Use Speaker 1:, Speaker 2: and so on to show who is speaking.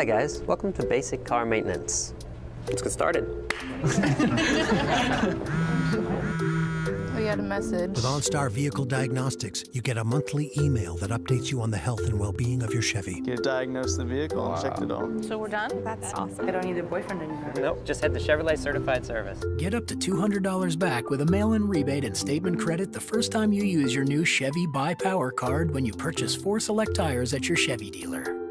Speaker 1: Hi guys, welcome to Basic Car Maintenance. Let's get started.
Speaker 2: We got a message.
Speaker 3: With OnStar Vehicle Diagnostics, you get a monthly email that updates you on the health and well-being of your Chevy.
Speaker 4: You diagnosed the vehicle and checked it all.
Speaker 2: So we're done?
Speaker 5: That's awesome. I don't need a boyfriend anymore.
Speaker 1: Nope, just head to Chevrolet Certified Service.
Speaker 6: Get up to $200 back with a mail-in rebate and statement credit the first time you use your new Chevy Buy Power card when you purchase 4 select tires at your Chevy dealer.